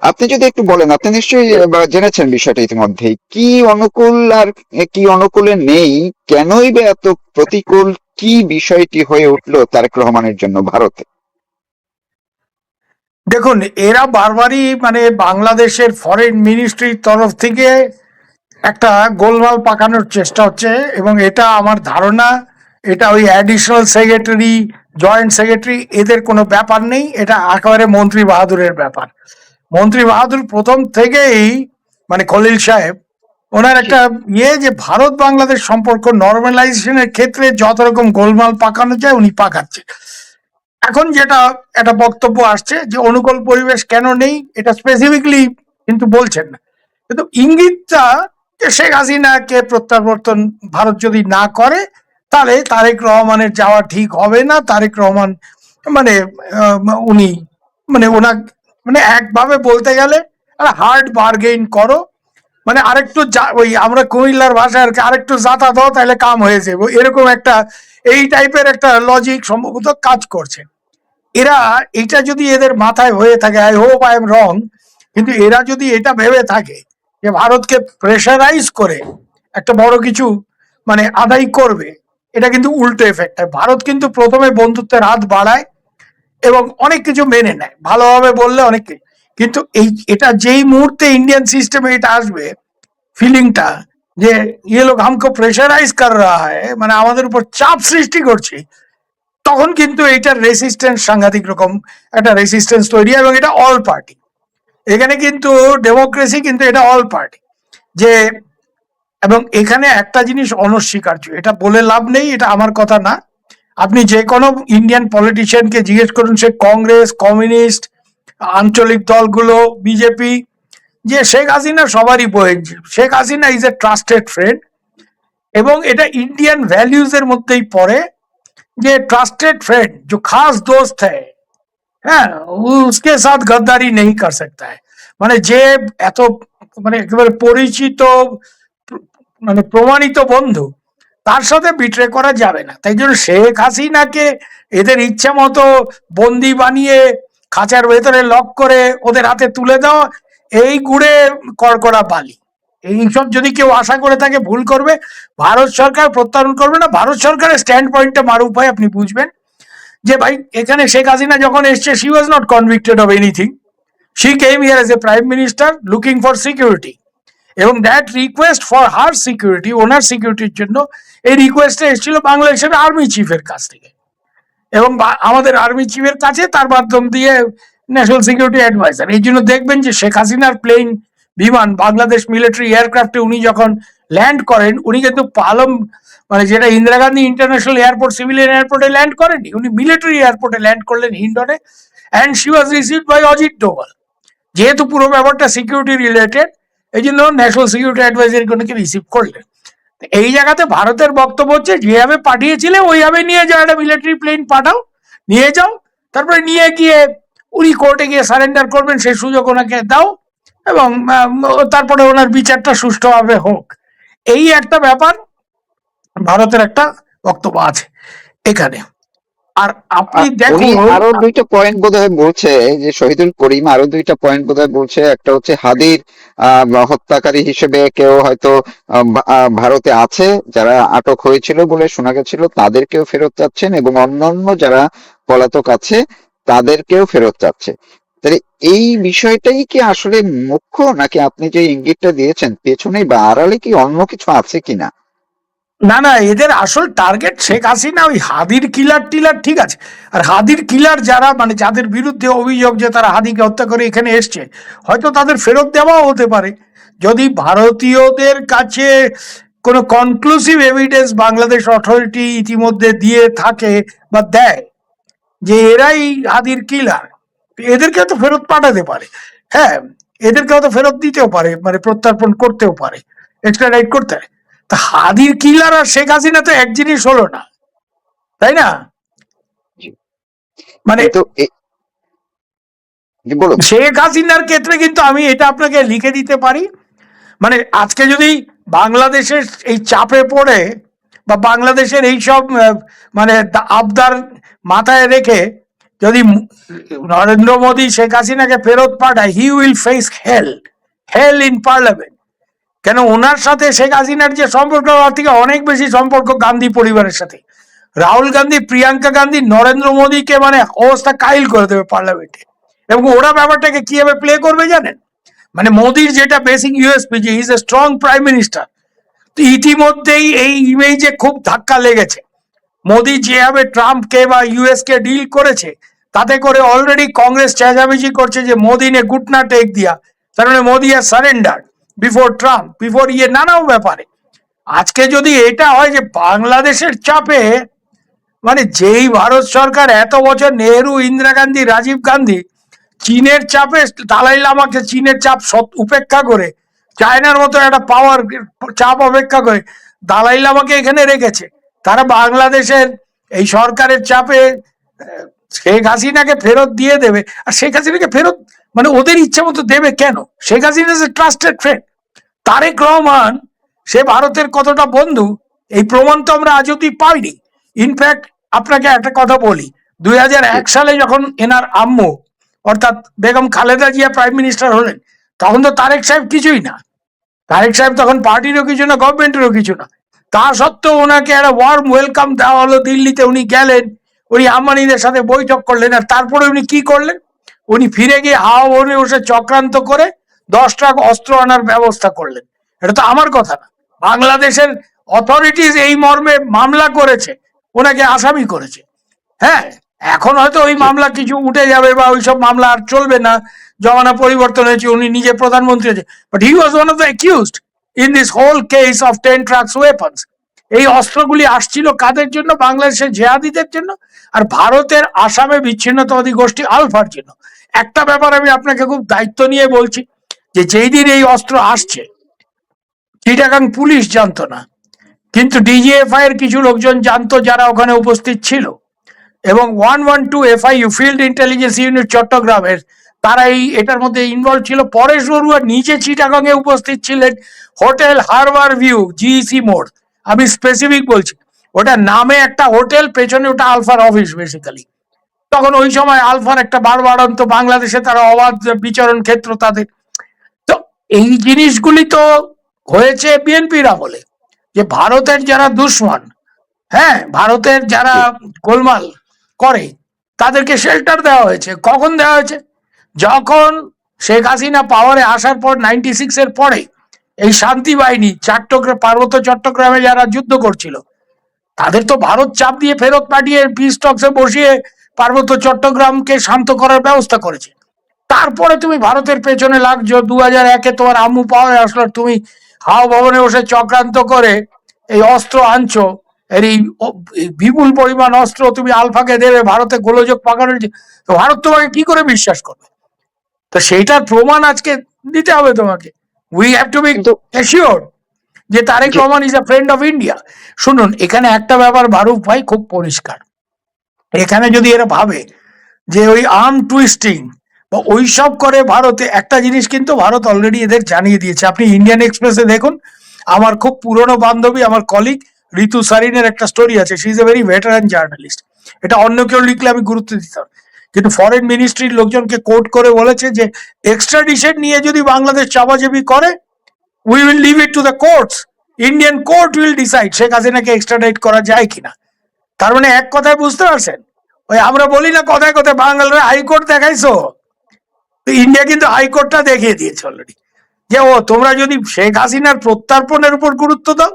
আপনি যদি একটু বলেন, আপনি নিশ্চয়ই জেনেছেন বিষয়টা ইতিমধ্যেই, কি অনুকূল আর কি অনুকূলে নেই, কেনই বা এত প্রতিকূল, কি বিষয়টি হয়ে উঠলো তারেক রহমানের জন্য ভারতে? দেখুন, এরা বারবারই মানে বাংলাদেশের ফরেন মিনিস্ট্রির তরফ থেকে একটা গোলমাল পাকানোর চেষ্টা হচ্ছে, এবং এটা আমার ধারণা এটা ওই অ্যাডিশনাল সেক্রেটারি, জয়েন্ট সেক্রেটারি এদের কোনো ব্যাপার নেই, এটা একেবারে মন্ত্রী বাহাদুরের ব্যাপার। মন্ত্রী বাহাদুর প্রথম থেকেই মানে খলিল সাহেব ওনার জি। একটা যে ভারত বাংলাদেশ সম্পর্ক নর্মালাইজেশনের ক্ষেত্রে যত রকম গোলমাল পাকানো যায় উনি পাকাচ্ছে। এখন যেটা একটা বক্তব্য আসছে যে অনুকূল পরিবেশ কেন নেই, এটা স্পেসিফিকলি কিন্তু বলছেন না, কিন্তু ইঙ্গিতটা যে শেখ হাসিনাকে প্রত্যাবর্তন ভারত যদি না করে তাহলে তারেক রহমানের যাওয়া ঠিক হবে না। তারেক রহমান মানে আহ, উনি মানে ওনার মানে একভাবে বলতে গেলে হার্ড বার্গেইন করো, মানে আরেকটু ওই আমরা কুমিল্লার ভাষায় আর কি, আরেকটু জাতা দাও তাহলে কাম হয়ে যাবে, এরকম একটা এই টাইপের একটা লজিক সম্ভবত কাজ করছে। এরা এটা যদি এদের মাথায় হয়ে থাকে, আই হোপ আই এম রং, কিন্তু এরা যদি এটা ভেবে থাকে যে ভারতকে প্রেশারাইজ করে একটা বড় কিছু মানে আদায় করবে, এটা কিন্তু উল্টো এফেক্ট হয়। ভারত কিন্তু প্রথমে বন্ধুত্বের হাত বাড়ায় এবং অনেক কিছু মেনে নেয় ভালোভাবে বললে অনেক কিন্তু এটা যেই মুহূর্তে ইন্ডিয়ান সিস্টেমে এটা আসবে, ফিলিংটা যে ये लोग हमको प्रेशराइज कर रहा है, মানে আমাদের উপর চাপ সৃষ্টি করছে, তখন কিন্তু এইটার রেসিস্টেন্স সাংঘাতিক রকম একটা রেসিস্টেন্স তৈরি হয়, এবং এটা অল পার্টি। এখানে কিন্তু ডেমোক্রেসি কিন্তু এটা অল পার্টি যে, এবং এখানে একটা জিনিস অনস্বীকার্য, এটা বলে লাভ নেই, এটা আমার কথা না। আপনি যে কোনো ইন্ডিয়ান পলিটিশিয়ানকে জিজ্ঞেস করুন, সে কংগ্রেস, কমিউনিস্ট, আঞ্চলিক দলগুলো, বিজেপি, যে শেখ হাসিনা সবারই বই, Sheikh Hasina is a trusted friend, এবং এটা ইন্ডিয়ান ভ্যালিউজ এর মধ্যেই পড়ে যে ट्रस्टेड फ्रेंड जो खास दोस्त है वो उसके साथ गद्दारी नहीं कर सकता है। মানে যে এত মানে একেবারে পরিচিত মানে প্রমাণিত বন্ধু, তার সাথে বিট্রে করা যাবে না। তাই জন্য শেখ হাসিনাকে এদের ইচ্ছা মতো বন্দি বানিয়ে খাঁচার ভেতরে লক করে ওদের হাতে তুলে দেওয়া, এই গুড়ে কড়কড়া বালি। এইসব যদি কেউ আশা করে থাকে ভুল করবে। ভারত সরকার প্রত্যাহার করবে না। ভারত সরকারের স্ট্যান্ড পয়েন্টটা মারুফ ভাই আপনি বুঝবেন যে ভাই এখানে শেখ হাসিনা যখন এসছে, she was not convicted of anything, she came here as a prime minister looking for security, এবং that request for her security, ওনার সিকিউরিটির জন্য এই রিকোয়েস্টটা এসেছিল বাংলাদেশের আর্মি চিফের কাছ থেকে, এবং আমাদের আর্মি চিফের কাছে তার মাধ্যম দিয়ে ন্যাশনাল সিকিউরিটি অ্যাডভাইজার। এই জন্য দেখবেন যে শেখ হাসিনার প্লেন, বিমান, বাংলাদেশ মিলিটারি এয়ারক্রাফটে উনি যখন ল্যান্ড করেন, উনি কিন্তু পালম মানে যেটা Indira Gandhi international airport, civilian এয়ারপোর্টে ল্যান্ড করেননি, উনি মিলিটারি এয়ারপোর্টে ল্যান্ড করলেন হিন্ডনে, and she was received by Ajit Doval. যেহেতু পুরো ব্যাপারটা সিকিউরিটি রিলেটেড, এই জন্য ন্যাশনাল সিকিউরিটি অ্যাডভাইজার কোনকে রিসিভ করলেন। এই জায়গাতে ভারতের বক্তব্য হচ্ছে যেভাবে পাঠিয়েছিলে ওইভাবে নিয়ে যাও, একটা মিলিটারি প্লেন পাঠাও, নিয়ে যাও, তারপরে নিয়ে গিয়ে উনি কোর্টে গিয়ে সারেন্ডার করবেন সেই সুযোগ ওনাকে দাও, এবং তারপরে ওনার বিচারটা সুষ্ঠুভাবে হোক। এই একটা ব্যাপার ভারতের একটা বক্তব্য আছে এখানে। আর আপনি উনি দেখুন, আরো দুইটা পয়েন্ট বোধহয় বলছে, যে শহীদুল করিম আরো দুইটা পয়েন্ট বোধহয় বলছে। একটা হচ্ছে হাদির হত্যাকারী হিসেবে কেউ হয়তো ভারতে আছে, যারা আটক হয়েছিল বলে শোনা গেছিল তাদেরকেও ফেরত চাচ্ছেন, এবং অন্যান্য যারা পলাতক আছে তাদেরকেও ফেরত চাচ্ছে। তাহলে এই বিষয়টাই কি আসলে মুখ্য, নাকি আপনি যে ইঙ্গিতটা দিয়েছেন পেছনে বা আড়ালে কি অন্য কিছু আছে কিনা? না না, এদের আসল টার্গেট শেখ হাসিনা, ওই হাদির কিলার টিলার ঠিক আছে। আর হাদির কিলার যারা মানে যাদের বিরুদ্ধে অভিযোগ যে তারা হাদিকে হত্যা করে এখানে এসছে, হয়তো তাদের ফেরত দেওয়াও হতে পারে যদি ভারতীয়দের কাছে কোনো কনক্লুসিভ এভিডেন্স বাংলাদেশ অথরিটি ইতিমধ্যে দিয়ে থাকে বা দেয় যে এরাই হাদির কিলার, এদেরকে তো ফেরত পাঠাতে পারে। হ্যাঁ, এদেরকেও তো ফেরত দিতেও পারে, মানে প্রত্যর্পণ করতেও পারে, এক্সট্রাডাইট করতে পারে। তা হাদির কিলার আর শেখ হাসিনা তো এক জিনিস হলো না, তাই না? জি। মানে কিন্তু জি, বলুন। শেখ হাসিনার ক্ষেত্রে কিন্তু আমি এটা আপনাকে লিখে দিতে পারি, মানে আজকে যদি বাংলাদেশের এই চাপে পড়ে বা বাংলাদেশের এই সব মানে আবদার মাথায় রেখে যদি নরেন্দ্র মোদী শেখ হাসিনাকে ফেরত পাঠায়, he will face hell in parliament. কেন, ওনার সাথে শেখ হাসিনার যে সম্পর্ক, তার থেকে অনেক বেশি সম্পর্ক গান্ধী পরিবারের সাথে। রাহুল গান্ধী, প্রিয়াঙ্কা গান্ধী নরেন্দ্র মোদীকে মানে অবস্থা কাইল করে দেবে পার্লামেন্টে। এবং ওরা ব্যাপারটাকে কিভাবে প্লে করবে জানেন? মানে মোদির যেটা বেসিক ইউএসপি, যে is a strong prime minister, তো ইতিমধ্যেই এই ইমেজে খুব ধাক্কা লেগেছে। মোদি যেভাবে ট্রাম্পকে বা ইউএস কে ডিল করেছে, তাতে করে অলরেডি কংগ্রেস চেঁচামেচি করছে যে মোদি নে গুটনা টেক দিয়া, তার মানে মোদি আর সারেন্ডার বিফোর ট্রাম্প, বিফোর নানাও ব্যাপারে। আজকে যদি এটা হয় যে বাংলাদেশের চাপে, মানে যেই ভারত সরকার এত বছর নেহেরু, ইন্দিরা গান্ধী, রাজীব গান্ধী চীনের চাপে, দালাই লামাকে চীনের চাপ উপেক্ষা করে, চায়নার মতো একটা পাওয়ার চাপ অপেক্ষা করে দালাই লামাকে এখানে রেখেছে, তারা বাংলাদেশের এই সরকারের চাপে শেখ হাসিনাকে ফেরত দিয়ে দেবে। আর শেখ হাসিনাকে ফেরত মানে ওদের ইচ্ছা মতো দেবে কেন? Sheikh Hasina is a trusted friend. Tarique Rahman সে ভারতের কতটা বন্ধু, এই প্রমাণ তো আমরা আজ অব্দি পাইনি। ইনফ্যাক্ট আপনাকে একটা কথা বলি, 2001 সালে যখন এনার আম্মু অর্থাৎ বেগম খালেদা জিয়া প্রাইম মিনিস্টার হলেন, তখন তো তারেক সাহেব কিছুই না। তারেক সাহেব তখন পার্টিরও কিছু না, গভর্নমেন্টেরও কিছু না। তা সত্ত্বেও ওনাকে একটা ওয়ার্ম ওয়েলকাম দেওয়া হলো। দিল্লিতে উনি গেলেন, উনি আম্বানিদের সাথে বৈঠক করলেন, আর তারপরে উনি কি করলেন? উনি ফিরে গিয়ে হাওয়া ভবনে বসে চক্রান্ত করে 10 ট্রাক অস্ত্র আনার ব্যবস্থা করলেন। এটা তো আমার কথা না, বাংলাদেশের অথরিটিস এই মর্মে মামলা করেছে, ওনাকে আসামি করেছে। হ্যাঁ, এখন হয়তো ওই মামলা কিছু উঠে যাবে বা ওইসব মামলা আর চলবে না, জমানা পরিবর্তন হয়েছে, উনি নিজে প্রধানমন্ত্রী হয়েছে। But he was one of the accused in this whole case of 10 trucks weapons. এই অস্ত্রগুলি আসছিল কাদের জন্য? বাংলাদেশের জেহাদিদের জন্য, আর ভারতের আসামে বিচ্ছিন্নতাবাদী গোষ্ঠী আলফার জন্য। একটা ব্যাপার আমি আপনাকে খুব দায়িত্ব নিয়ে বলছি, যে যেই দিন এই অস্ত্র আসছে, চিটাগাং পুলিশ জানতো না, কিন্তু ডিজিএফআই এর কিছু লোকজন জানতো, যারা ওখানে উপস্থিত ছিল। এবং 112 FIU ফিল্ড ইন্টেলিজেন্স ইউনিট চট্টগ্রামের, তারা এটার মধ্যে ইনভলভ ছিল। পরেশ বড়ুয়া নিজে চিটাগাং এ উপস্থিত ছিলেন, হোটেল হারবার ভিউ জিইসি মোড়, আমি স্পেসিফিক বলছি, ওটা নামে একটা হোটেল, পেছনে ওটা আলফার অফিস বেসিক্যালি। তখন ওই সময় আলফার একটা বাড়বাড়ন্ত, বাংলাদেশে তারা অবাধ বিচরণ ক্ষেত্র তাদের। তো এই জিনিসগুলি তো হয়েছে বিএনপির আমলে, যে ভারতের যারা দুশ্মন, হ্যাঁ, ভারতের যারা গোলমাল করে, তাদেরকে শেল্টার দেওয়া হয়েছে। কখন দেওয়া হয়েছে? যখন শেখ হাসিনা পাওয়ারে আসার পর 96 এর পরে এই শান্তি বাহিনী চট্টগ্রাম, পার্বত্য চট্টগ্রামে যারা যুদ্ধ করছিল, তাদের তো ভারত চাপ দিয়ে ফেরত পাঠিয়ে পিস টক্সে বসিয়ে পার্বত্য চট্টগ্রামকে শান্ত করার ব্যবস্থা করেছে। তারপরে তুমি ভারতের পেছনে লাগছো। 2001-এ তোমার আম্মু পাওয়ারে আসলো, তুমি হাওয়া ভবনে বসে চক্রান্ত করে এই অস্ত্র আনছো, এর এই বিপুল পরিমাণ অস্ত্র তুমি আলফাকে দেবে, ভারতে গোলযোগ পাকানোর, তো ভারত তোমাকে কি করে বিশ্বাস করবে? তো সেইটার প্রমাণ আজকে দিতে হবে তোমাকে। উই হ্যাভ টু বি কিন্তু অ্যাসিওর্ড যে তারেক যে Rahman is a friend of India. শুনুন, এখানে একটা ব্যাপার বারুক ভাই খুব পরিষ্কার, এখানে যদি এরা ভাবে যে ওই আর্ম টুইস্টিং বা ওইসব করে ভারতে, একটা জিনিস কিন্তু ভারত অলরেডি এদের জানিয়ে দিয়েছে। আপনি ইন্ডিয়ান এক্সপ্রেসে দেখুন, আমার খুব পুরনো বান্ধবী, আমার কলিগ ঋতু সারিনের একটা স্টোরি আছে। She is a very veteran journalist. এটা অন্য কেউ লিখলে আমি গুরুত্ব দিতাম, কিন্তু ফরেন মিনিস্ট্রির লোকজনকে কোট করে বলেছে যে এক্সট্রাডিশন নিয়ে যদি বাংলাদেশ চাপাচাপি করে, we will leave it to the courts, Indian court will decide Sheikh হাসিনাকে এক্সট্রাডাইট করা যায় কিনা। তার মানে এক কথায় বুঝতে পারছেন, ওই আমরা বলি না কথায় কথায় বাঙালিরা হাইকোর্ট দেখাইছো, ইন্ডিয়া কিন্তু হাইকোর্টটা দেখিয়ে দিয়েছে অলরেডি, যে ও তোমরা যদি শেখ হাসিনার প্রত্যার্পণের উপর গুরুত্ব দাও,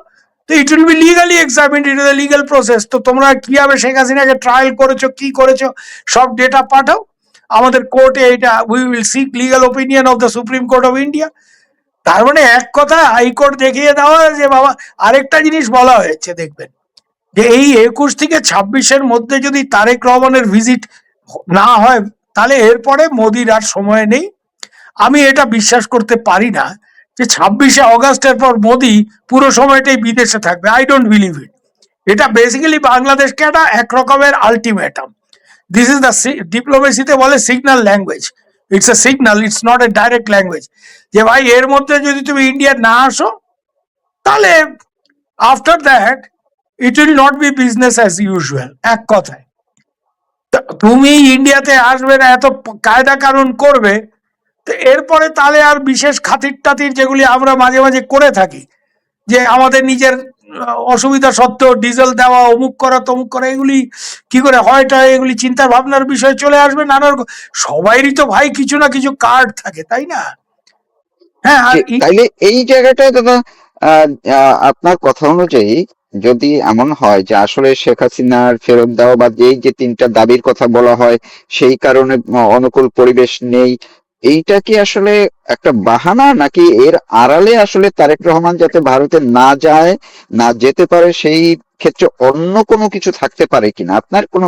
তো ইট will B legally examined, it is a legal process. তো তোমরা কিভাবে শেখ হাসিনাকে ট্রায়াল করেছো, কি করেছো, সব ডেটা পাঠাও আমাদের কোর্টে, এটা we will seek legal opinion of the Supreme Court of India. তার মানে এক কথা হাইকোর্ট দেখিয়ে দেওয়া, যে বাবা আরেকটা জিনিস বলা হয়েছে দেখবেন, যে এই 21 থেকে 26-এর মধ্যে যদি তারেক রহমানের ভিজিট না হয়, তাহলে এরপরে মোদির আর সময় নেই। আমি এটা বিশ্বাস করতে পারি না যে 26শে অগাস্টের পর মোদি পুরো সময়টাই বিদেশে থাকবে। I don't believe it. এটা বেসিক্যালি বাংলাদেশকে একটা এক রকমের আলটিমেটাম। দিস ইজ দ্য ডিপ্লোমেসিতে বলে signal language. It's a signal, it's not a direct language. যে ভাই এর মধ্যে যদি তুমি ইন্ডিয়া না আসো, তাহলে after that it will not be business as usual, এক কথায়। তুমি ইন্ডিয়াতে আসবে না, এত কায়দা কানুন করবে, তো এরপরে তাহলে আর বিশেষ খাতির টাতির যেগুলি আমরা মাঝে মাঝে করে থাকি, যে আমাদের নিজের অসুবিধা সত্ত্বেও ডিজেল দেওয়া, অমুক করা তমুক করা, এগুলি কি করে হয়টা, এগুলি চিন্তা ভাবনার বিষয় চলে আসবে নানা রকম। সবাইরই তো ভাই কিছু না কিছু কার্ড থাকে, তাই না? হ্যাঁ, আর যে তাইলে এই জায়গাটায় দাদা, আহ, আপনার কথা অনুযায়ী যদি এমন হয় যে আসলে শেখ হাসিনার ফেরত দেওয়া বা যেই যে তিনটা দাবির কথা বলা হয় সেই কারণে অনুকূল পরিবেশ নেই, এইটা কি আসলে একটা বাহানা, নাকি এর আড়ালে আসলে তারেক রহমান যাতে ভারতে না যায়, না যেতে পারে, সেই ক্ষেত্রে অন্য কোনো কিছু থাকতে পারে কিনা? আপনার কোনো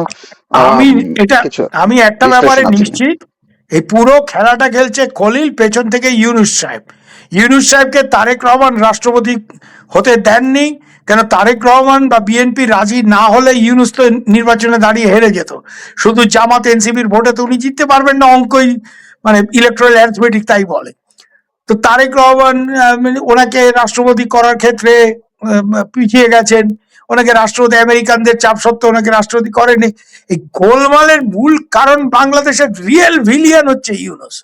আমি আহ এটা কিছু আমি একটা ব্যাপারে বিশ্লেষণ আছে কিনা? নিশ্চিত, এই পুরো খেলাটা খেলছে খলিল, পেছন থেকে ইউনূস সাহেব। ইউনূস সাহেবকে তারেক রহমান রাষ্ট্রপতি হতে দেননি, কেন তারেক রহমান বা বিএনপি রাজি না হলে ইউনূস তো নির্বাচনে দাঁড়িয়ে হেরে যেত। শুধু জামাত এনসিপির ভোটে তো উনি জিততে পারবেন না, অঙ্কই মানে ইলেকট্রাল অ্যারিথমেটিক তাই বলে। তো তারেক রহমান মানে ওনাকে রাষ্ট্রপতি করার ক্ষেত্রে পিছিয়ে গেছেন। ওনাকে রাষ্ট্রপতি, আমেরিকানদের চাপ সত্ত্বেও ওনাকে রাষ্ট্রপতি করেনি। এই গোলমালের মূল কারণ বাংলাদেশের রিয়েল ভিলিয়ান হচ্ছে ইউনূস।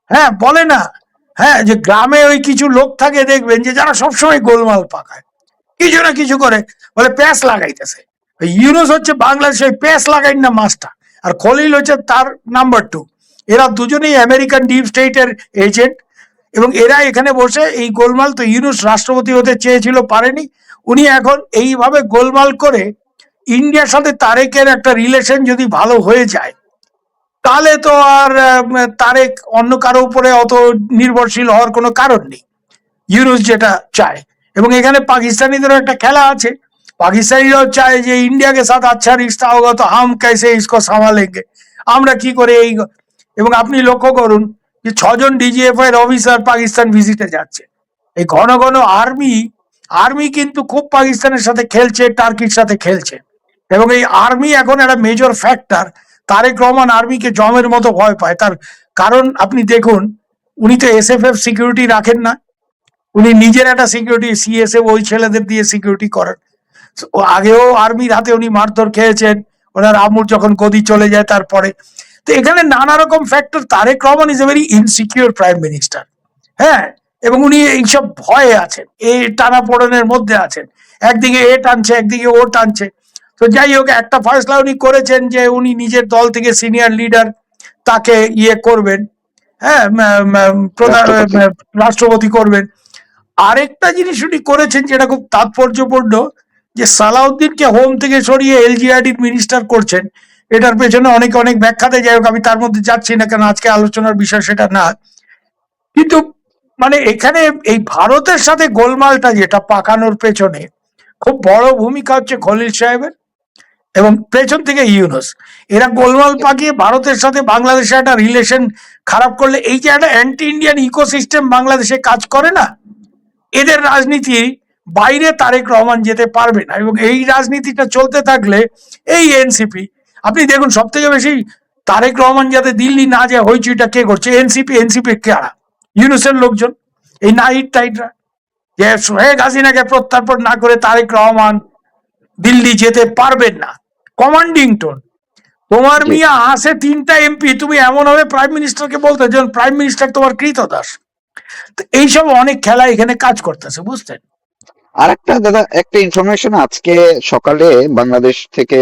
হ্যাঁ, বলে না, হ্যাঁ, যে গ্রামে ওই কিছু লোক থাকে দেখবেন যে যারা সবসময় গোলমাল পাকায়, কিছু না কিছু করে, বলে প্যাঁচ লাগাইতেছে। ওই ইউনূস হচ্ছে বাংলাদেশে প্যাঁচ লাগাই না মাস্টার, আর খলিল হচ্ছে তার নাম্বার টু। এরা দুজনেই আমেরিকান ডিপ স্টেটের এজেন্ট, এবং এরা এখানে বসে এই গোলমাল। তো ইউনূস রাষ্ট্রপতি হতে চেয়েছিল, পারেনি। উনি এখন এইভাবে গোলমাল করে ইন্ডিয়ার সাথে তারেকের একটা রিলেশন যদি ভালো হয়ে যায়, তাহলে তো আর তারেক অন্য কারো উপরে অত নির্ভরশীল হওয়ার কোনো কারণ নেই। ইউনুস যেটা চায়, এবং এখানে পাকিস্তানিদেরও একটা খেলা আছে। পাকিস্তানিরাও চায় যে ইন্ডিয়াকে সাথ আচ্ছা রিস্তা হোগা তো হাম कैसे इसको संभालेंगे, আমরা কি করে এই। এবং আপনি লক্ষ্য করুন যে 6 জন ডিজিএফ এর অফিসার পাকিস্তান ভিজিটে যাচ্ছে। এই ঘন ঘন আর্মি, আর্মি কিন্তু খুব পাকিস্তানের সাথে খেলছে, টার্কির সাথে খেলছে, এবং এই আর্মি এখন একটা মেজর ফ্যাক্টর। তারেক রহমান আর্মিকে জমের মতো ভয় পায়, তার কারণ আপনি দেখুন, উনি তো এসএফএফ সিকিউরিটি রাখেন না, উনি নিজের একটা সিকিউরিটি সিএসএফ ওই ছেলেদের দিয়ে সিকিউরিটি করেন। ও আগেও আর্মির হাতে উনি মারধর খেয়েছেন, ওনার আমুর যখন গদি চলে যায় তারপরে। তো এখানে নানা রকম factor. Tarique Rahman is a very insecure prime minister. হ্যাঁ, এবং উনি এইসব ভয়ে আছেন, এই টানাপোড়েনের মধ্যে আছেন, একদিকে এ টানছে একদিকে ও টানছে। তো যাই হোক, একটা ফয়সলা উনি করেছেন যে উনি নিজের দল থেকে সিনিয়র লিডার তাকে ইয়ে করবেন, হ্যাঁ, প্রধান রাষ্ট্রপতি। রাষ্ট্রপতি করবেন। আরেকটা জিনিস উনি করেছেন যেটা খুব তাৎপর্যপূর্ণ, যে সালাউদ্দিনকে হোম থেকে সরিয়ে এলজিআরডির মিনিস্টার করছেন। এটার পেছনে অনেক অনেক ব্যাখ্যা দেয়, যাই হোক আমি তার মধ্যে যাচ্ছি না, কারণ আজকে আলোচনার বিষয় সেটা না। কিন্তু মানে এখানে এই ভারতের সাথে গোলমালটা যেটা পাকানোর পেছনে খুব বড় ভূমিকা হচ্ছে খলিল সাহেবের, এবং পেছন থেকে ইউনুস। এরা গোলমাল পাকিয়ে ভারতের সাথে বাংলাদেশের একটা রিলেশন খারাপ করলে, এই যে একটা অ্যান্টি ইন্ডিয়ান ইকোসিস্টেম বাংলাদেশে কাজ করে না, এদের রাজনীতি বাইরে তারেক রহমান যেতে পারবে না। এবং এই রাজনীতিটা চলতে থাকলে এই এনসিপি, আপনি দেখুন সব থেকে বেশি তারেক রহমান যাতে দিল্লি না যায় হইচইটা কে করছে? এনসিপি। এনসিপি কারা? ইউনুসের লোকজন, এই নাইট টাইটরা। যে শেখ হাসিনাকে প্রত্যার্পণ না করে তারেক রহমান দিল্লি যেতে পারবেন না, কমান্ডিং টোন। তোমার জি। মিয়া আসে 3টা এমপি, তুমি এমন হবে প্রাইম মিনিস্টারকে বলতে যেন প্রাইম মিনিস্টার তোমার কৃতদাস। তো এইসব অনেক খেলা এখানে কাজ করতেছে, বুঝতেন? আর একটা দাদা, একটা ইনফরমেশন আজকে সকালে বাংলাদেশ থেকে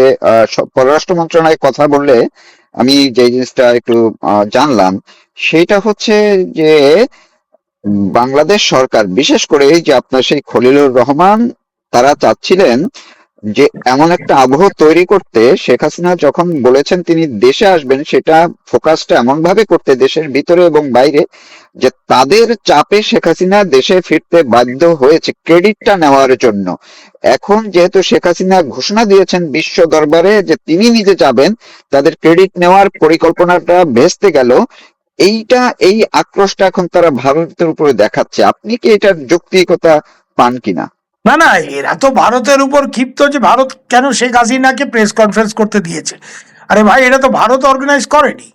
পররাষ্ট্র মন্ত্রণালয় কথা বললে আমি যে জিনিসটা একটু জানলাম, সেটা হচ্ছে যে বাংলাদেশ সরকার, বিশেষ করে এই যে আপনার সেই খলিলুর রহমান, তারা চাচ্ছিলেন যে এমন একটা আবহ তৈরি করতে, শেখ হাসিনা যখন বলেছেন তিনি দেশে আসবেন, সেটা ফোকাসটা এমন ভাবে করতে দেশের ভিতরে এবং বাইরে, যে তাদের চাপে শেখ হাসিনা দেশে ফিরতে বাধ্য হয়েছে ক্রেডিটটা নেওয়ার জন্য। এখন যেহেতু শেখ হাসিনা ঘোষণা দিয়েছেন বিশ্ব দরবারে যে তিনি নিজে যাবেন, তাদের ক্রেডিট নেওয়ার পরিকল্পনাটা ভেস্তে গেল। এইটা, এই আক্রোশটা এখন তারা ভারতের উপরে দেখাচ্ছে, আপনি কি এটার যৌক্তিকতা পান কিনা? না না, এরা তো ভারতের উপর ক্ষিপ্ত যে ভারত কেন শেখ হাসিনাকে প্রেস কনফারেন্স করতে দিয়েছে। আরে ভাই, এটা তো ভারত অর্গানাইজ করেনি।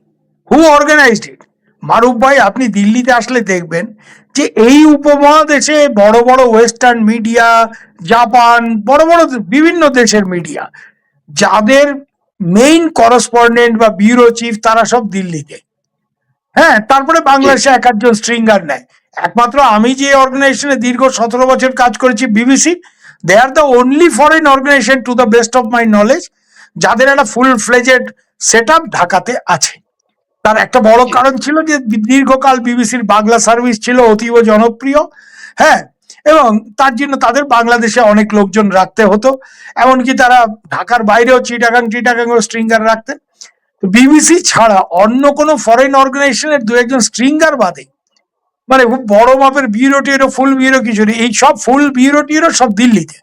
হু অর্গানাইজড ইট? মারুফ ভাই, আপনি দিল্লিতে আসলে দেখবেন যে এই উপমহাদেশে বড় বড় ওয়েস্টার্ন মিডিয়া, জাপান, বড় বড় বিভিন্ন দেশের মিডিয়া, যাদের মেইন করেসপন্ডেন্ট বা ব্যুরো চিফ তারা সব দিল্লিতে। হ্যাঁ, তারপরে জি। বাংলাদেশে এক একজন স্ট্রিঙ্গার নেয়। একমাত্র আমি যে অর্গানাইজেশনে দীর্ঘ 17 বছর কাজ করেছি, BBC, they are the only foreign organisation to the best of my knowledge যাদের একটা ফুল ফ্লেজেড সেট আপ ঢাকাতে আছে। তার একটা বড় জি। কারণ ছিল যে দীর্ঘকাল বিবিসির বাংলা সার্ভিস ছিল অতীব জনপ্রিয়। হ্যাঁ, এবং তার জন্য তাদের বাংলাদেশে অনেক লোকজন রাখতে হতো। এমনকি তারা ঢাকার বাইরেও চিটাগাং চিটাগাং স্ট্রিঙ্গার রাখতেন। বিবিসি ছাড়া অন্য কোনো ফরেন অর্গানাইজেশনের দু একজন স্ট্রিঙ্গার বাদে মানে খুব বড় মাপের ব্যুরো টিউরো ফুল ব্যুরো কিছু নেই। এই সব ফুল ব্যুরো টিউরো সব দিল্লিতে,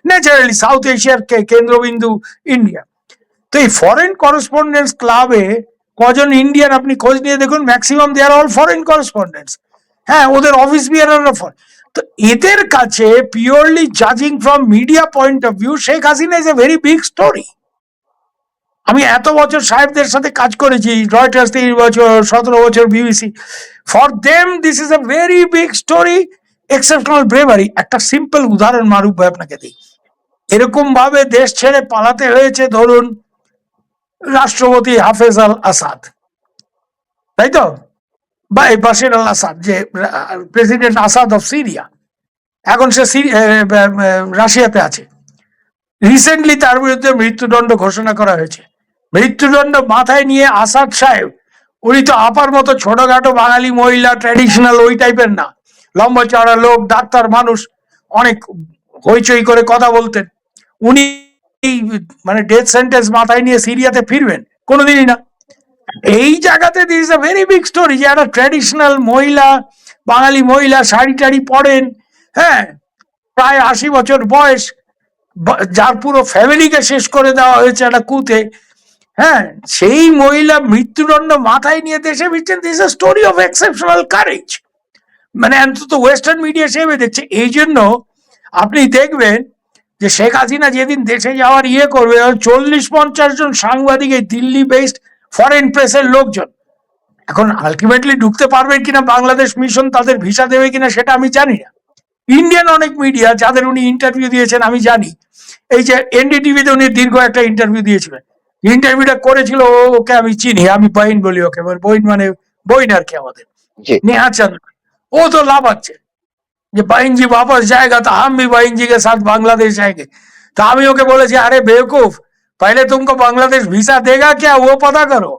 ন্যাচারালি সাউথ এশিয়ার কেন্দ্রবিন্দু ইন্ডিয়া। তো এই ফরেন করেসপন্ডেন্টস ক্লাবে কজন ইন্ডিয়ান আপনি খোঁজ নিয়ে দেখুন, maximum they are all foreign correspondents. হ্যাঁ, ওদের অফিস বিয়ারাররা তো এদের কাছে পিওরলি জাজিং from media point of view Sheikh Hasina is a very big story. আমি এত বছর সাহেবদের সাথে কাজ করেছি, রয়টার্স 30 বছর, 17 বছর BBC. For them this is a very big story, exceptional bravery. একটা সিম্পল উদাহরণ মারুফ ভাই আপনাকে দিই। এরকম ভাবে দেশ ছেড়ে পালাতে হয়েছে ধরুন রাষ্ট্রপতি হাফেজ আল আসাদ, তাই তো, বা বাশির আল আসাদ, যে প্রেসিডেন্ট আসাদ অফ সিরিয়া, এখন সে রাশিয়াতে আছে। রিসেন্টলি তার বিরুদ্ধে মৃত্যুদণ্ড ঘোষণা করা হয়েছে। মৃত্যুদণ্ড মাথায় নিয়ে আসাদ সাহেব, উনি তো আপার মতো ছোটখাটো বাঙালি মহিলা ট্র্যাডিশনাল ওই টাইপের না, লম্বা চড়া লোক, ডাক্তার মানুষ, অনেক হইচই করে কথা বলতেন। উনি মানে ডেথ সেন্টেন্স মাথায় নিয়ে সিরিয়াতে ফিরবেন? কোনোদিনই না। এই জায়গাতে this is a very big story যে একটা ট্র্যাডিশনাল মহিলা, বাঙালি মহিলা, শাড়ি টাড়ি পরেন, হ্যাঁ, প্রায় 80 বছর বয়স, যার পুরো ফ্যামিলিকে শেষ করে দেওয়া হয়েছে একটা কুতে, হ্যাঁ, সেই মহিলা মৃত্যুদণ্ড মাথায় নিয়ে দেশে ফিরছেন। This a story of exceptional courage. মানে অন্তত ওয়েস্টার্ন মিডিয়া সেভাবে দেখছে। এই জন্য আপনি দেখবেন যে শেখ হাসিনা যেদিন দেশে যাওয়ার করবে, 40-50 জন সাংবাদিক এই দিল্লি বেসড ফরেন প্রেসের লোকজন। এখন আলটিমেটলি ঢুকতে পারবেন কিনা বাংলাদেশ মিশন তাদের ভিসা দেবে কিনা সেটা আমি জানি না। ইন্ডিয়ান অনেক মিডিয়া যাদের উনি ইন্টারভিউ দিয়েছেন আমি জানি। এই যে এনডিটিভিতে উনি দীর্ঘ একটা ইন্টারভিউ দিয়েছিলেন, ইন্টারভিউটা করেছিল ওকে আমি চিনি, আমি বইন বলি ওকে, বইন মানে বইন আর কি আমাদের, জি। नेहा चंद्र। वो तो लाभाচ্ছে যে बहन जी वापस जाएगा तो हम भी बहन जी के साथ बांग्लादेश जाएंगे। तो আমি ওকে বলেছি, अरे बेवकूफ, पहले तुमको बांग्लादेश ভিসা देगा क्या वो पता करो,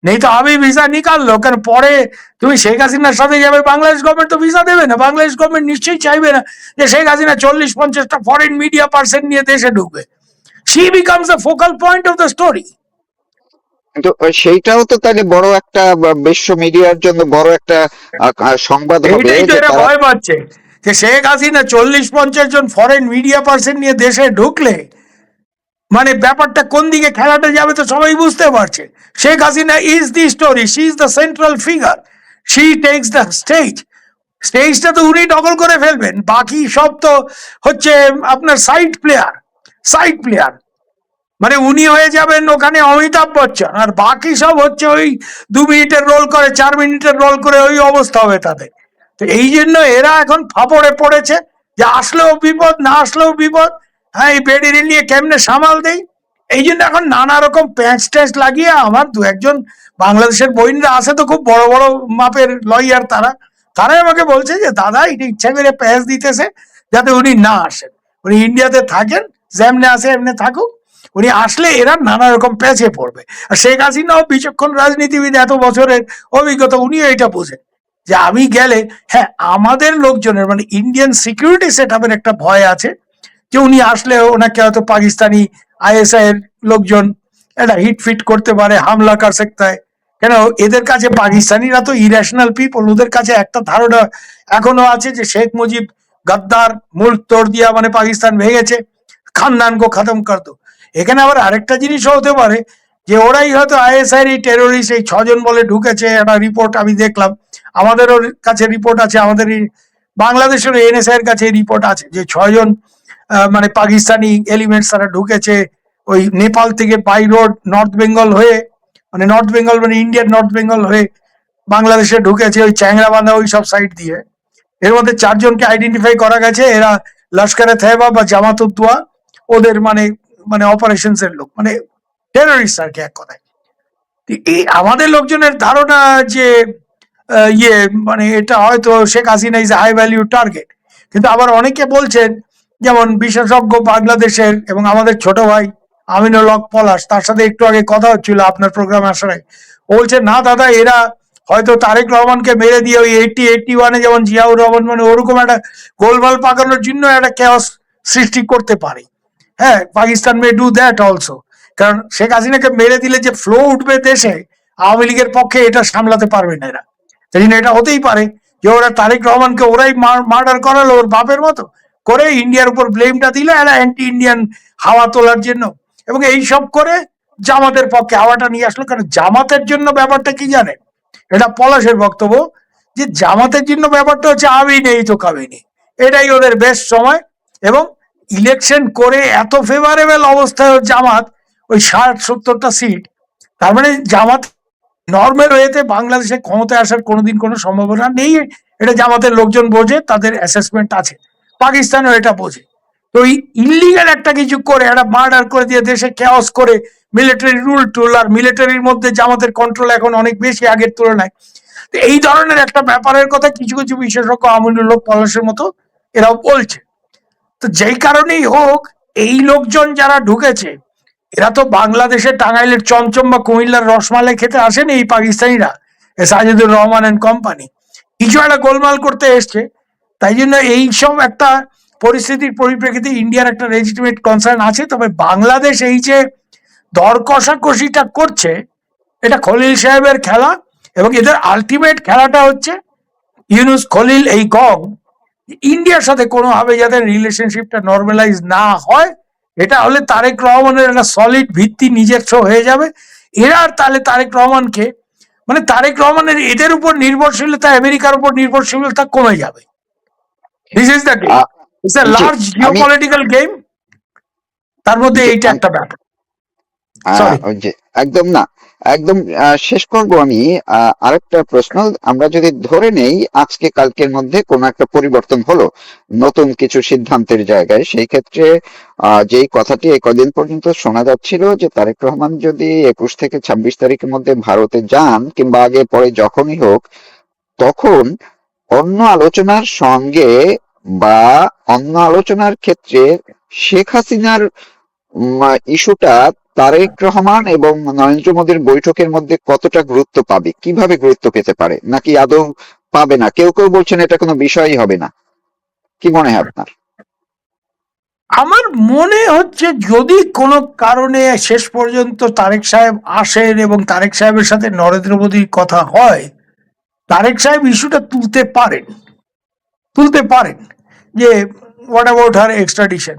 नहीं तो अभी ভিসা निकाल लो। কারণ পরে তুমি শেখ হাসিনার সাথে যাবে, বাংলাদেশ গভর্নমেন্ট তো ভিসা দেবে না। বাংলাদেশ গভর্নমেন্ট নিশ্চয়ই চাইবে না যে শেখ হাসিনা 40-50টা ফরেন মিডিয়া পার্সন নিয়ে দেশে ঢুকবে। she becomes the focal point of the story. কিন্তু সেইটাও তো তাহলে বড় একটা বিশ্ব মিডিয়ার জন্য বড় একটা সংবাদ হবে এইটাই তো যে এরা তারা। ভয় পাচ্ছে যে শেখ হাসিনা 40-50 জন ফরেন মিডিয়া পার্সন নিয়ে দেশে ঢুকলে মানে ব্যাপারটা কোন দিকে খেলাটা যাবে তো সবাই বুঝতে পারছে। Sheikh Hasina is the story, she is the central figure, she takes the stage. স্টেজটা তো উনি দখল করে ফেলবেন, বাকি সব তো হচ্ছে আপনার সাইড প্লেয়ার। সাইড প্লেয়ার মানে উনি হয়ে যাবেন ওখানে অমিতাভ বচ্চন, আর বাকি সব হচ্ছে ওই 2 মিনিটের রোল করে, 4 মিনিটের রোল করে, ওই অবস্থা হবে তাদের। তো এই জন্য এরা এখন ফাপড়ে পড়েছে যে আসলেও বিপদ, না আসলেও বিপদ। হ্যাঁ, এই বেডি নিয়ে কেমনে সামাল দেই। এই জন্য এখন নানা রকম প্যাঁচ ট্যাঁচ লাগিয়ে, আমার দু একজন বাংলাদেশের বইনরা আছে তো খুব বড় বড় মাপের লয়ার, তারাই আমাকে বলছে যে দাদা এটা ইচ্ছা করে প্যাঁচ দিতেছে যাতে উনি না আসেন, উনি ইন্ডিয়াতে থাকেন, যেমনে আসে এমনি থাকুক, উনি আসলে এরা নানা রকম প্যাচে পড়বে। আর শেখ হাসিনাও বিচক্ষণ রাজনীতিবিদ, এত বছরের অভিজ্ঞতা, উনিও এটা বোঝেন যে আমি গেলে, হ্যাঁ, আমাদের লোকজনের মানে ইন্ডিয়ান সিকিউরিটি সেট আপের একটা ভয় আছে যে উনি আসলে ওনাকে হয়তো পাকিস্তানি আইএসআই এর লোকজন একটা হিট ফিট করতে পারে, হামলা কর सकता है। কেন এদের কাছে পাকিস্তানিরা তো ইরেশনাল পিপল, ওদের কাছে একটা ধারণা এখনো আছে যে শেখ মুজিব গদ্দার, মুল্ক তোড় দিয়া মানে পাকিস্তান ভেঙেছে, খানদান কো খতম কর দো। এখানে আবার আরেকটা জিনিসও হতে পারে যে ওরাই হয়তো আইএসআই এই টেরোরিস্ট এই 6 জন বলে ঢুকেছে, একটা রিপোর্ট আমি দেখলাম, আমাদেরও কাছে রিপোর্ট আছে, আমাদের বাংলাদেশের এনএসআই এর কাছে রিপোর্ট আছে যে 6 জন মানে পাকিস্তানি এলিমেন্টস তারা ঢুকেছে ওই নেপাল থেকে বাই রোড নর্থ বেঙ্গল হয়ে, মানে নর্থ বেঙ্গল মানে ইন্ডিয়ান নর্থ বেঙ্গল হয়ে বাংলাদেশে ঢুকেছে ওই চ্যাংরাবান্ধা ওই সব সাইড দিয়ে। এর মধ্যে 4 জনকে আইডেন্টিফাই করা গেছে, এরা লস্করে তৈয়বা বা জামাত উদ দোয়া ওদের মানে মানে অপারেশনস এর লোক, মানে টেররিস্ট আর কি এক কথায়। এই আমাদের লোকজনের ধারণা যে ইয়ে মানে এটা হয়তো Sheikh Hasina is high value target, কিন্তু আবার অনেকে বলছেন, যেমন বিশেষজ্ঞ বাংলাদেশের এবং আমাদের ছোট ভাই আমিনুল হক পলাশ, তার সাথে একটু আগে কথা হচ্ছিল আপনার প্রোগ্রামে আসার আগে, ও বলছে না দাদা এরা হয়তো তারেক রহমানকে মেরে দিয়ে ওই 80-81-এ যেমন জিয়াউর রহমান মানে ওরকম একটা গোলমাল পাকানোর জন্য একটা chaos সৃষ্টি করতে পারে। হ্যাঁ, Pakistan may do that also. কারণ শেখ হাসিনাকে মেরে দিলে যে ফ্লো উঠবে দেশে, আওয়ামী লীগের পক্ষে এটা সামলাতে পারবে না এরা। সেই জন্য এটা হতেই পারে যে ওরা তারেক রহমানকে ওরাই মার্ডার করালো ওর বাপের মতো করে, ইন্ডিয়ার উপর ব্লেমটা দিল এরা অ্যান্টি ইন্ডিয়ান হাওয়া তোলার জন্য, এবং এইসব করে জামাতের পক্ষে হাওয়াটা নিয়ে আসলো। কারণ জামাতের জন্য ব্যাপারটা কি জানেন, এটা পলাশের বক্তব্য, যে জামাতের জন্য ব্যাপারটা হচ্ছে আমি নেই তো কামি নেই, এটাই ওদের বেস্ট সময়। এবং ইলেকশন করে এত ফেভারেবল অবস্থায় ওর জামাত, ওই 60-70টা সিট, তার মানে জামাত নর্মাল ওয়েতে বাংলাদেশে ক্ষমতায় আসার কোনোদিন কোনো সম্ভাবনা নেই, এটা জামাতের লোকজন বোঝে, তাদের অ্যাসেসমেন্ট আছে, পাকিস্তানও এটা বোঝে। তো এই ইলিগাল একটা কিছু করে একটা মার্ডার করে দিয়ে দেশে ক্যাওস করে মিলিটারি রুল টুল, আর মিলিটারির মধ্যে জামাতের কন্ট্রোল এখন অনেক বেশি আগের তুলনায়। তো এই ধরনের একটা ব্যাপারের কথা কিছু কিছু বিশেষজ্ঞ আমিনুল হক পলাশের মতো এরাও বলছে। তো যেই কারণেই হোক, এই লোকজন যারা ঢুকেছে এরা তো বাংলাদেশের টাঙ্গাইলের চমচম বা কুমিল্লার রসমালাই খেতে আসেনি এই পাকিস্তানিরা, সাজিদুর রহমান এন্ড কোম্পানি, কিছু একটা গোলমাল করতে এসছে। তাই জন্য এইসব একটা পরিস্থিতির পরিপ্রেক্ষিতে ইন্ডিয়ার একটা লেজিটিমেট কনসার্ন আছে। তবে বাংলাদেশ এই যে দর কষাকষিটা করছে, এটা খলিল সাহেবের খেলা, এবং এদের আলটিমেট খেলাটা হচ্ছে ইউনুস খলিল এই গং ইন্ডিয়ার সাথে কোনোভাবে যাতে রিলেশনশিপটা নর্মালাইজ না হয়, এটা হলে তারেক রহমানের একটা সলিড ভিত্তি নিজস্ব হয়ে যাবে। এরা আর তাহলে তারেক রহমানকে মানে তারেক রহমানের এদের উপর নির্ভরশীলতা, আমেরিকার উপর নির্ভরশীলতা কমে যাবে। This is the game, ah, it's a জি, লার্জ আমি জিওপলিটিক্যাল গেম, তার মধ্যে জি, এইটা একটা ব্যাপার। সরি। ওই যে একদম না, একদম শেষ করব আমি। আরেকটা প্রশ্ন, আমরা যদি ধরে নেই আজকে কালকের মধ্যে কোনো একটা পরিবর্তন হলো নতুন কিছু সিদ্ধান্তের জায়গায়, সেই ক্ষেত্রে যেই কথাটি এই কদিন পর্যন্ত শোনা যাচ্ছিল যে তারেক রহমান যদি 21 থেকে 26 তারিখের মধ্যে ভারতে যান কিংবা আগে পরে যখনই হোক, তখন অন্য আলোচনার সঙ্গে বা অন্য আলোচনার ক্ষেত্রে শেখ হাসিনার ইস্যুটা তারেক রহমান এবং নরেন্দ্র মোদীর বৈঠকের মধ্যে কতটা গুরুত্ব পাবে, কিভাবে গুরুত্ব পেতে পারে, নাকি আদৌ পাবে না? কেউ কেউ বলছেন এটা কোনো বিষয়ই হবে না। কি মনে হয় আপনার? আমার মনে হচ্ছে যদি কোনো কারণে শেষ পর্যন্ত তারেক সাহেব আসেন এবং তারেক সাহেবের সাথে নরেন্দ্র মোদীর কথা হয়, তারেক সাহেব ইস্যুটা তুলতে পারেন যে what about her extradition.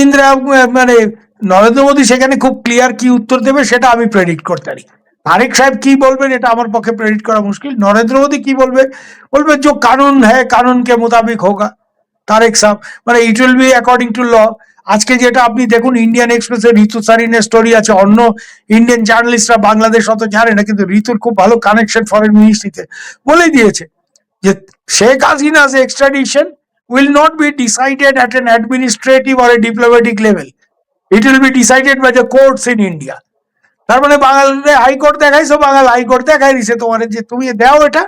Indira মানে নরেন্দ্র মোদী সেখানে খুব ক্লিয়ার কি উত্তর দেবে সেটা আমি প্রেডিক্ট করতে পারি। তারেক সাহেব কি বলবেন এটা আমার পক্ষে প্রেডিক্ট করা মুশকিল। নরেন্দ্র মোদী কি বলবে, বলবে যে কানুন হ্যাঁ কানুন কে মোতাবিক হোগা তারেক সাহেব, মানে it will be according to law. আজকে যেটা আপনি দেখুন ইন্ডিয়ান এক্সপ্রেসের ঋতু সারিনের স্টোরি আছে, অন্য ইন্ডিয়ান জার্নালিস্টরা বাংলাদেশ অত জানে না, কিন্তু ঋতুর খুব ভালো কানেকশন ফরেন মিনিস্ট্রিতে, বলেই দিয়েছে যে Sheikh Hasina's extradition will not be decided at an administrative or a diplomatic level. It will be decided by the courts in India. তার মানে বাঙালি হাইকোর্ট দেখাইছো, বাঙাল হাইকোর্ট দেখাই দিছে তোমার যে তুমি দাও এটা,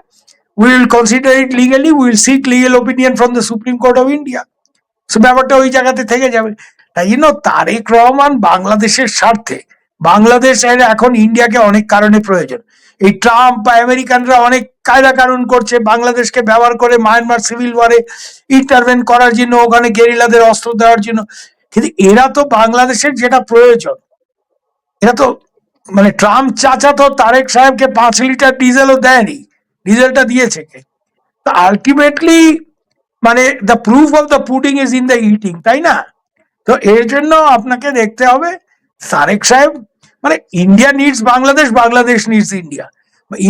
we will consider it legally, we will seek legal opinion from the Supreme Court of India. So ব্যাপারটা ওই জায়গাতে থেকে যাবে। তাই জন্য তারেক রহমান বাংলাদেশের স্বার্থে, বাংলাদেশের এখন ইন্ডিয়াকে অনেক কারণে প্রয়োজন। এই ট্রাম্প বা আমেরিকানরা অনেক কায়দা কানুন করছে বাংলাদেশকে ব্যবহার করে মায়ানমার সিভিল ওয়ারে ইন্টারভেন করার জন্য, ওখানে গেরিলাদের অস্ত্র দেওয়ার জন্য। কিন্তু এরা তো বাংলাদেশের যেটা প্রয়োজন, এরা তো মানে ট্রাম্প চাচা তো তারেক সাহেবকে 5 লিটার ডিজেলও দেয়নি, ডিজেলটা দিয়েছে কে? তো আলটিমেটলি মানে the proof of the pudding is in the eating, তাই না? তো এর জন্য আপনাকে দেখতে হবে তারেক সাহেব মানে India needs Bangladesh, Bangladesh needs India.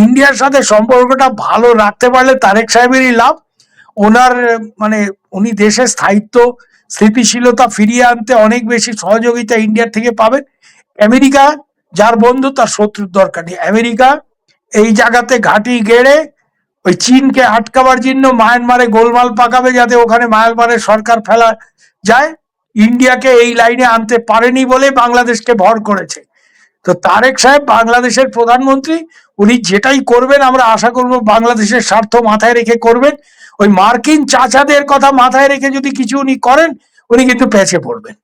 ইন্ডিয়ার সাথে সম্পর্কটা ভালো রাখতে পারলে তারেক সাহেবেরই লাভ। ওনার মানে উনি দেশের স্থায়িত্ব স্থিতিশীলতা ফিরিয়ে আনতে অনেক বেশি সহযোগিতা ইন্ডিয়ার থেকে পাবেন। আমেরিকা যার বন্ধু তার শত্রুর দরকার নেই। আমেরিকা এই জায়গাতে ঘাঁটি গেড়ে ওই চীনকে আটকাবার জন্য মায়ানমারে গোলমাল পাকাবে যাতে ওখানে মায়ানমারের সরকার ফেলা যায়। ইন্ডিয়াকে এই লাইনে আনতে পারেনি বলে বাংলাদেশকে ভর করেছে। তো তারেক সাহেব বাংলাদেশের প্রধানমন্ত্রী, উনি যেটাই করবেন আমরা আশা করব বাংলাদেশের স্বার্থ মাথায় রেখে করবেন। ওই মার্কিন চাচাদের কথা মাথায় রেখে যদি কিছু উনি করেন, উনি কিন্তু পেঁচে পড়বেন।